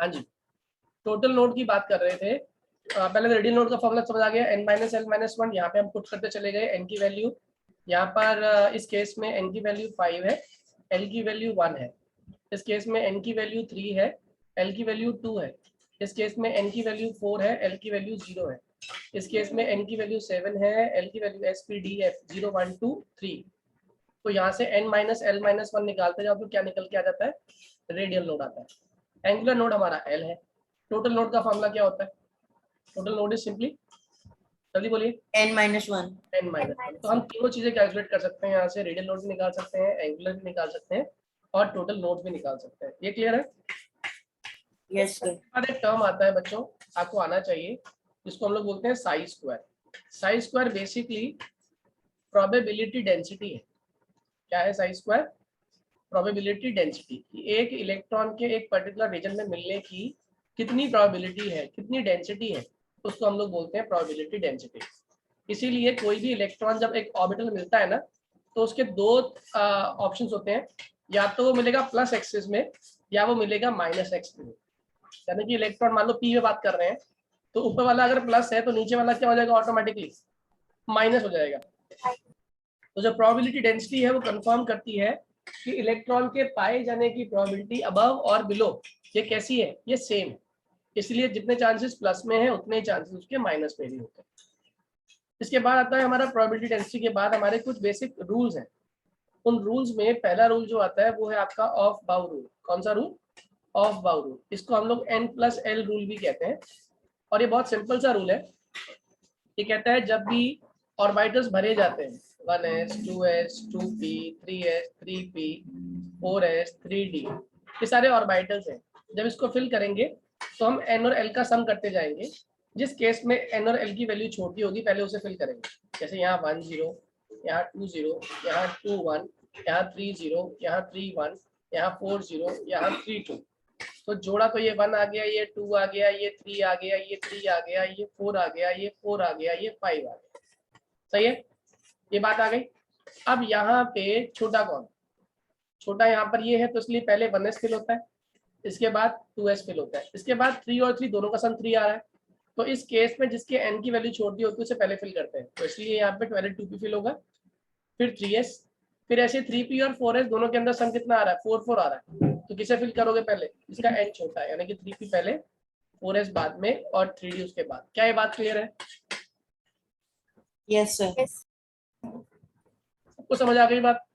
हाँ जी, total node की बात कर रहे थे। पहले तो रेडियल नोड का फॉर्मूला समझ आ गया, n minus L minus one. यहाँ पे हम पुट करते चले गए n की वैल्यू। यहाँ पर इस केस में n की वैल्यू 5 है, l की वैल्यू 1 है। इस केस में n की वैल्यू 3 है, l की वैल्यू 2 है। इस केस में n की वैल्यू 4 है, l की वैल्यू 0 है। इस केस में n की वैल्यू 7 है, l की value S P D F 0 1 2 3। तो यहाँ से n minus L minus one निकालते जाओ तो क्या निकल के आ जाता है? रेडियल नोड आता है। एंगुलर नोड हमारा l है। टोटल नोड का फॉर्मूला क्या होता है? टोटल नोड इज सिंपली, जल्दी बोलिए, n minus one. n minus one. तो हम तीनों चीजें कैलकुलेट कर सकते हैं यहाँ से, रेडियल नोड भी निकाल सकते हैं, एंगुलर भी निकाल सकते हैं और टोटल नोड भी निकाल सकते हैं। ये क्लियर है? Yes sir. और एक टर्म आता है बच्चों, आपको आना चाहिए, जिसको हम लोग बोलते हैं Sai square. Sai square basically probability density है। क्या है साई स्क्वायर? Probability density. एक इलेक्ट्रॉन के एक पर्टिकुलर रीजन में मिलने की कितनी प्रोबेबिलिटी है, कितनी डेंसिटी है, उसको हम लोग बोलते हैं प्रोबेबिलिटी डेंसिटी। इसीलिए कोई भी इलेक्ट्रॉन जब एक ऑर्बिटल मिलता है ना, तो उसके दो ऑप्शंस होते हैं, या तो वो मिलेगा प्लस एक्सिस में या वो मिलेगा माइनस एक्सिस में। यानी कि इलेक्ट्रॉन, मान लो पी में बात कर रहे हैं, तो ऊपर वाला अगर प्लस है तो नीचे वाला क्या हो जाएगा? ऑटोमेटिकली माइनस हो जाएगा। तो जो प्रोबेबिलिटी डेंसिटी है वो कंफर्म करती है कि इलेक्ट्रॉन के पाए जाने की प्रोबेबिलिटी अबव और बिलो ये कैसी है? ये सेम है। इसलिए जितने चांसेस प्लस में है उतने ही चांसेस उसके माइनस में भी होते हैं। इसके बाद आता है हमारा प्रोबेबिलिटी डेंसिटी के बाद हमारे कुछ बेसिक रूल्स हैं। उन रूल्स में पहला रूल जो आता है वो है आपका ऑफ बाउ रूल। कौन सा रूल? ऑफ बाउ रूल। इसको हम लोग n+l रूल भी कहते हैं और ये बहुत सिंपल सा रूल है। ये कहता है जब भी ऑर्बिटल्स भरे जाते हैं 1s 2s 2p 3s 3p 4s 3d, ये सारे ऑर्बिटल्स हैं। जब इसको फिल करेंगे तो हम n और l का सम करते जाएंगे। जिस केस में n और l की वैल्यू छोटी होगी पहले उसे फिल करेंगे। जैसे यहाँ 1 0, यहाँ 2 0, यहाँ 2 1, यहाँ 3 0, यहाँ 3 1, यहाँ 4 0, यहाँ 3 2। तो जोड़ा तो ये 1 आ गया, ये 2 आ गया, ये 3 आ गया, ये 3 आ गया, ये 4 आ गया, ये 4 आ गया, ये 5 आ गया। सही है, ये बात आ गई। अब यहाँ पे छोटा कौन? छोटा यहाँ पर ये है, तो इसलिए पहले 1s फिल होता है, इसके बाद 2s फिल होता है, इसके बाद 3 और 3 दोनों का सम 3 आ रहा है। तो इस केस में जिसके n की वैल्यू छोटी होती है उसे पहले फिल करते हैं, तो इसलिए यहाँ पे 2p फिल होगा, फिर 3s, फिर ऐसे 3p और 4s दोनों के अंदर सम कितना आ रहा है? 4 4 आ रहा है। तो किसे फिल करोगे पहले? इसका n छोटा है, यानी कि 3p पहले, 4s बाद में और 3d उसके बाद। क्या ये बात क्लियर है? Yes sir. सबको समझ आ गई बात?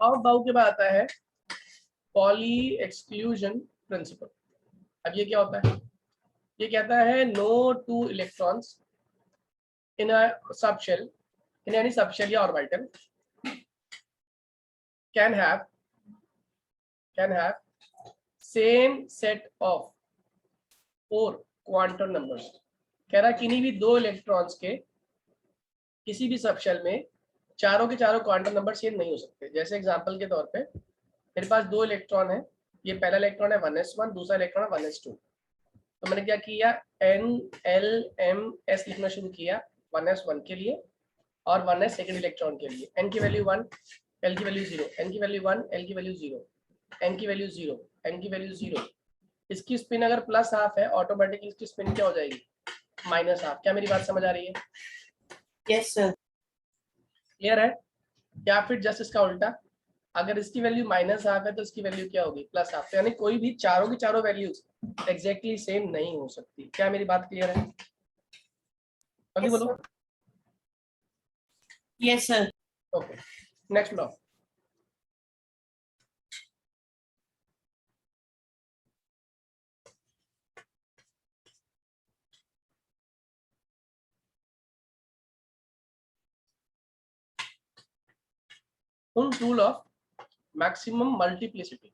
ऑफ बाउ के बाद आता है पॉली एक्सक्लूजन प्रिंसिपल। अब ये क्या होता है? ये कहता है no two electrons in a subshell, in any subshell या orbital can have same set of 4 quantum numbers. कह रहा किन्हीं भी दो इलेक्ट्रॉन्स के किसी भी सबशेल में चारों के चारों क्वांटम नंबर सेम नहीं हो सकते। जैसे एग्जांपल के तौर पे मेरे पास दो इलेक्ट्रॉन है, ये पहला इलेक्ट्रॉन है 1s1, दूसरा इलेक्ट्रॉन है 1s2। तो मैंने क्या किया? n,l,m,s लिखना शुरू किया 1s1 के लिए और 1s सेकेंड इलेक्ट्रॉन के लिए। n की वैल्यू 1, l की वैल्यू 0, n की वैल्यू 1, l की वैल्यू 0, n की वैल्यू 0, n की वैल्यू 0। इसकी स्पिन अगर प्लस हाफ है ऑटोमेटिकली इसकी स्पिन क्या हो जाएगी? Minus half. क्या मेरी बात समझ आ रही है? Yes sir. क्लियर है? या फिर जस्ट इसका उल्टा, अगर इसकी वैल्यू माइनस हाफ है तो इसकी वैल्यू क्या होगी? Plus half. यानी कोई भी चारों की चारों वैल्यूज एग्जैक्टली सेम नहीं हो सकती। क्या मेरी बात क्लियर है? अभी बोलो। Yes sir. Okay, next law. Rule of maximum multiplicity.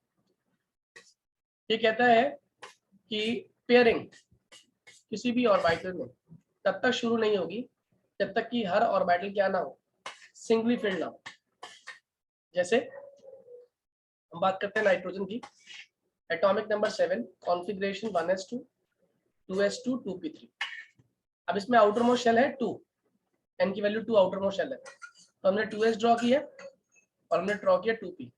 ये कहता है कि पेयरिंग किसी भी ऑर्बिटल में तब तक शुरू नहीं होगी जब तक कि हर ऑर्बिटल क्या ना हो? सिंगली फिल्ड ना हो। जैसे हम बात करते हैं नाइट्रोजन की, atomic number 7, configuration 1s2 2s2 2p3। अब इसमें आउटर मोस्ट शेल है 2, n की वैल्यू 2 आउटर मोस्ट शेल है। तो हमने 2s ड्रॉ किया और हमने ड्रॉ किया 2p।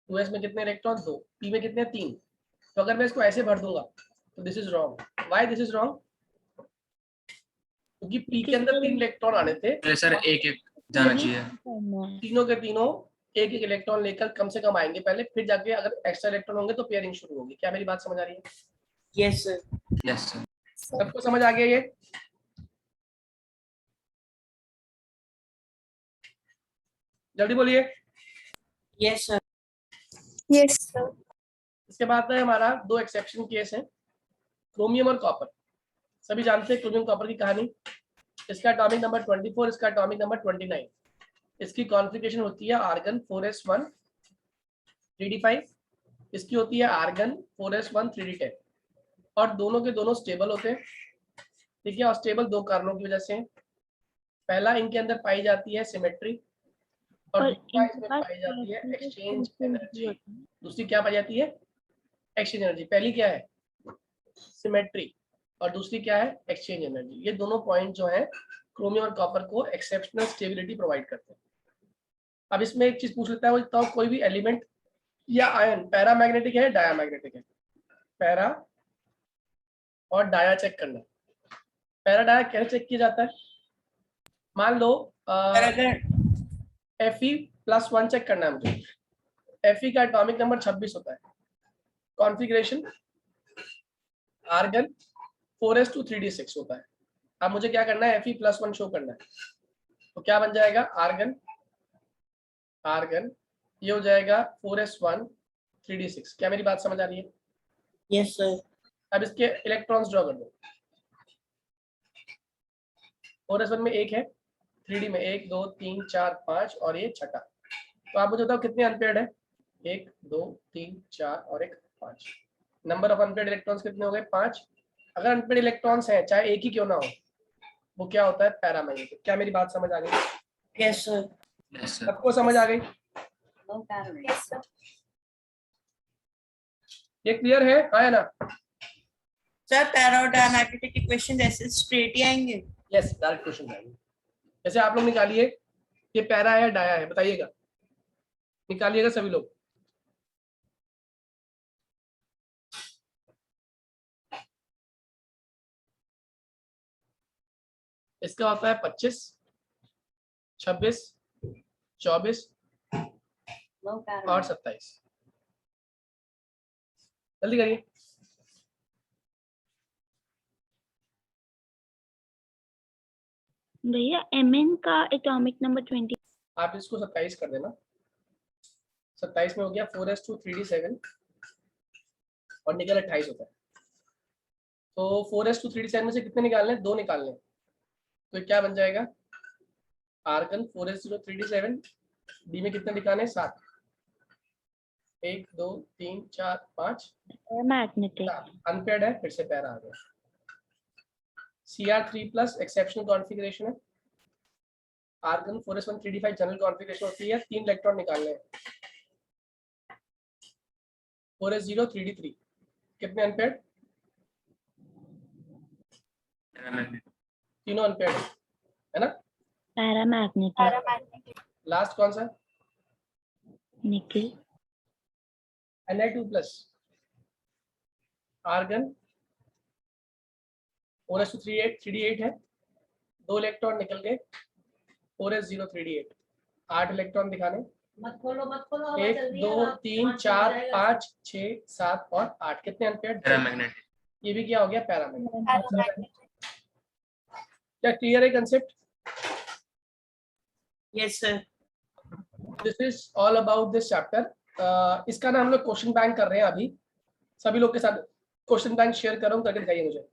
2s में कितने इलेक्ट्रॉन 2, p में कितने 3। तो अगर मैं इसको ऐसे भर दूंगा तो this is wrong. Why this is wrong? क्योंकि p के अंदर 3 इलेक्ट्रॉन आने थे सर एक एक जाना चाहिए। तीनों के तीनों एक एक इलेक्ट्रॉन लेकर कम से कम आएंगे पहले, फिर जाके अगर एक्स्ट्रा इलेक्ट्रॉन होंगे तो पेयरिंग शुरू होगी। क्या मेरी बात समझ आ रही है? Yes, sir. Yes sir. सबको समझ आ गया ये? जल्दी बोलिए। Yes, sir. Yes, sir. इसके बाद में हमारा 2 एक्सेप्शन केस है, क्रोमियम और कॉपर। सभी जानते हैं क्रोमियम कॉपर की कहानी। इसका एटॉमिक नंबर 24, इसका एटॉमिक नंबर 29। इसकी कॉन्फ़िगरेशन होती है आर्गन 4s1 3d5, इसकी होती है आर्गन 4s1 3d10, और दोनों के दोनों स्टेबल होते हैं। ठीक है, और स्टेबल 2 कारणों की वजह से। पहला, इनके अंदर पाई जाती है सिमेट्री, और दूसरा इसमें पाई जाती है एक्सचेंज एनर्जी। दूसरी क्या पाई जाती है? Exchange energy. पहली क्या है? सिमेट्री, और दूसरी क्या है? Exchange energy. ये दोनों पॉइंट जो है क्रोमियम और कॉपर को एक्सेप्शनल स्टेबिलिटी प्रोवाइड करते हैं। अब इसमें एक चीज पूछ लेता है, वो कोई भी एलिमेंट या आयन पैरामैग्नेटिक है, डायामैग्नेटिक है? पैरा और डाया चेक करना। पैरा डाया कैसे चेक किया जाता है? मान लो Fe+1 चेक करना है मुझे। Fe का एटॉमिक नंबर 26 होता है। कॉन्फ़िगरेशन आर्गन 4s2 3d6 होता है। अब मुझे क्या करना है? Fe+1 शो करना है। तो क्या बन जाएगा? आर्गन ये हो जाएगा 4s1 3d6। क्या मेरी बात समझ आ रही है? Yes, sir. अब इसके इलेक्ट्रॉन्स ड्रॉ कर दो। 4s1 में 1 है, 3d में 1 2 3 4 5 और ये छठा। तो आप मुझे बताओ कितने अनपेयर्ड है? 1 2 3 4 और 1 5। नंबर ऑफ अनपेयर्ड इलेक्ट्रॉन्स कितने हो गए? 5। अगर अनपेयर्ड इलेक्ट्रॉन्स हैं, चाहे एक ही क्यों ना हो, वो क्या होता है? पैरामैग्नेटिक। क्या मेरी बात समझ आ गई? Yes, sir. Yes sir. सबको समझ आ गई? Yes, sir. ये क्लियर है? हाँ या ना? Sir, para और diamagnetic equation ऐसे straight ही आएंगे? यस, डायरेक्ट क्वेश्चन है। जैसे आप लोग निकालिए, ये पैरा है डाया है, बताइएगा, निकालिएगा सभी लोग। इसका होता है 25 26 24 और 27। जल्दी करिए। भैया Mn का एटॉमिक नंबर 20। आप इसको 27 कर देना। 27 में हो गया 4s2 3d7 और निकल 28 होता है। तो 4s2 3d7 में से कितने निकालने हैं? 2 निकालने हैं। तो क्या बन जाएगा? आर्गन 4s0 3d7, डी में कितने निकालने हैं? 7। 1 2 3 4 5 मैग्नेटिक। अनपेयर्ड है, फिर से पैरा आ गया। Cr3+ एक्सेप्शनल कॉन्फ़िगरेशन है। Argon 4s1 3d5 general configuration होती है। 3 इलेक्ट्रॉन निकालने हैं। 4s0 3d3 कितने अनपेयर्ड? तीनों अनपेयर्ड है ना? पैरामैग्नेटिक। लास्ट कौन सा? निकल। Ni2+। आर्गन 4s2 3d8 है, 2 इलेक्ट्रॉन निकल गए। 4s0 3d8 8 इलेक्ट्रॉन दिखाने। मत खोलो 1 2 3 4 5 6 7 और 8। कितने अनपेयर्ड? पैरामैग्नेटिक। ये भी क्या हो गया? पैरामैग्नेटिक। क्या क्लियर है concept? Yes, sir. This is all about this chapter. इसका ना हम लोग क्वेश्चन बैंक कर रहे हैं अभी। सभी लोग के साथ क्वेश्चन बैंक शेयर कर रहा हूँ, करके दिखाइए मुझे।